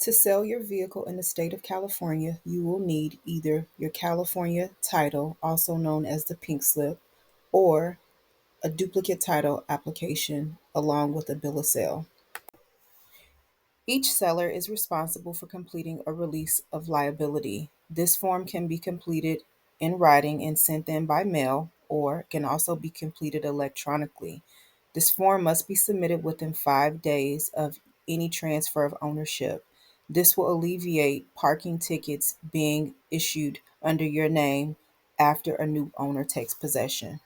To sell your vehicle in the state of California, you will need either your California title, also known as the pink slip, or a duplicate title application along with a bill of sale. Each seller is responsible for completing a release of liability. This form can be completed in writing and sent in by mail, or can also be completed electronically. This form must be submitted within 5 days of any transfer of ownership. This will alleviate parking tickets being issued under your name after a new owner takes possession.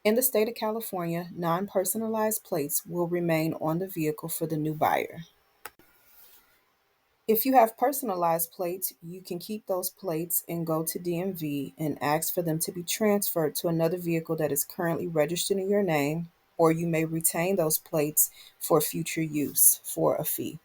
In the state of California, non personalized plates will remain on the vehicle for the new buyer. If you have personalized plates, you can keep those plates and go to DMV and ask for them to be transferred to another vehicle that is currently registered in your name, or you may retain those plates for future use for a fee.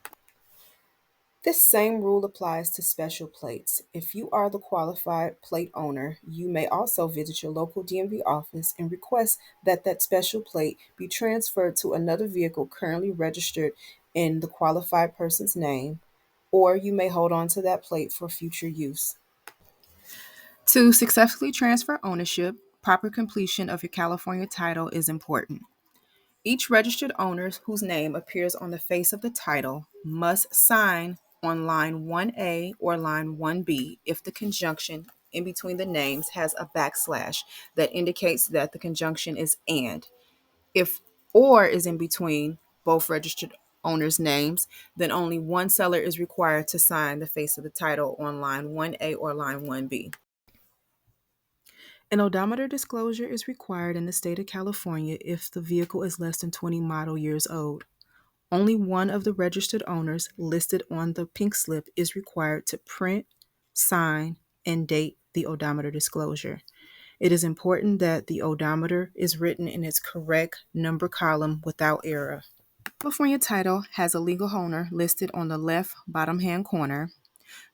This same rule applies to special plates. If you are the qualified plate owner, you may also visit your local DMV office and request that that special plate be transferred to another vehicle currently registered in the qualified person's name, or you may hold on to that plate for future use. To successfully transfer ownership, proper completion of your California title is important. Each registered owner whose name appears on the face of the title must sign on line 1A or line 1B if the conjunction in between the names has a backslash that indicates that the conjunction is and. If or is in between both registered owners' names, then only one seller is required to sign the face of the title on line 1A or line 1B. An odometer disclosure is required in the state of California if the vehicle is less than 20 model years old. Only one of the registered owners listed on the pink slip is required to print, sign, and date the odometer disclosure. It is important that the odometer is written in its correct number column without error. California title has a legal owner listed on the left bottom hand corner.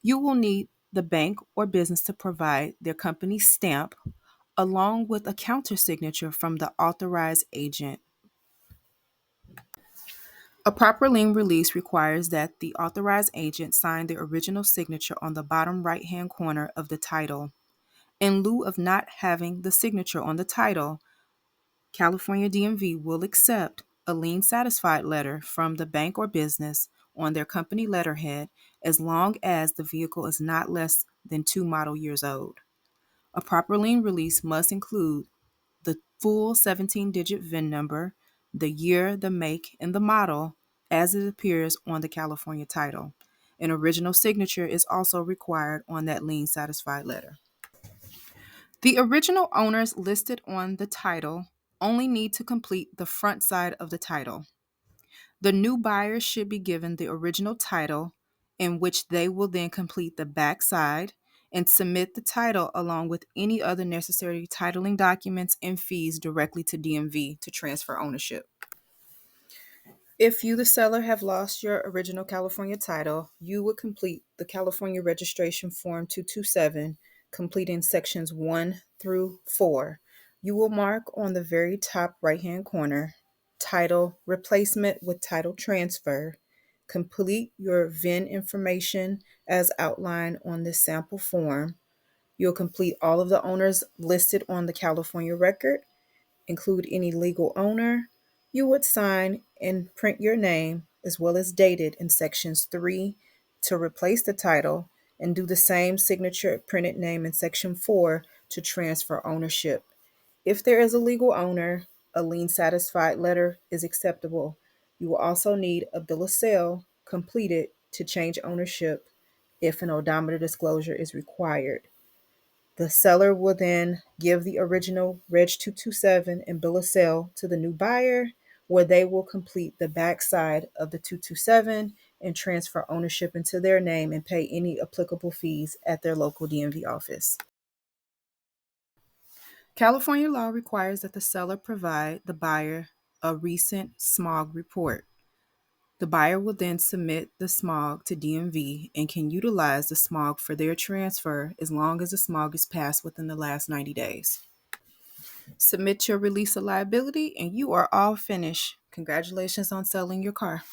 You will need the bank or business to provide their company stamp along with a counter signature from the authorized agent. A proper lien release requires that the authorized agent sign the original signature on the bottom right-hand corner of the title. In lieu of not having the signature on the title, California DMV will accept a lien satisfied letter from the bank or business on their company letterhead as long as the vehicle is not less than 2 model years old. A proper lien release must include the full 17-digit VIN number, the year, the make, and the model as it appears on the California title. An original signature is also required on that lien satisfied letter. The original owners listed on the title only need to complete the front side of the title. The new buyers should be given the original title, in which they will then complete the back side and submit the title along with any other necessary titling documents and fees directly to DMV to transfer ownership. If you, the seller, have lost your original California title, you would complete the California Registration Form 227, completing sections 1 through 4. You will mark on the very top right-hand corner, Title Replacement with Title Transfer. Complete your VIN information as outlined on this sample form. You'll complete all of the owners listed on the California record, include any legal owner. You would sign and print your name as well as date it in sections 3 to replace the title, and do the same signature printed name in section 4 to transfer ownership. If there is a legal owner, a lien satisfied letter is acceptable. You will also need a bill of sale completed to change ownership if an odometer disclosure is required. The seller will then give the original Reg 227 and bill of sale to the new buyer, where they will complete the backside of the 227 and transfer ownership into their name and pay any applicable fees at their local DMV office. California law requires that the seller provide the buyer a recent smog report. The buyer will then submit the smog to DMV and can utilize the smog for their transfer as long as the smog is passed within the last 90 days. Submit your release of liability and you are all finished. Congratulations on selling your car.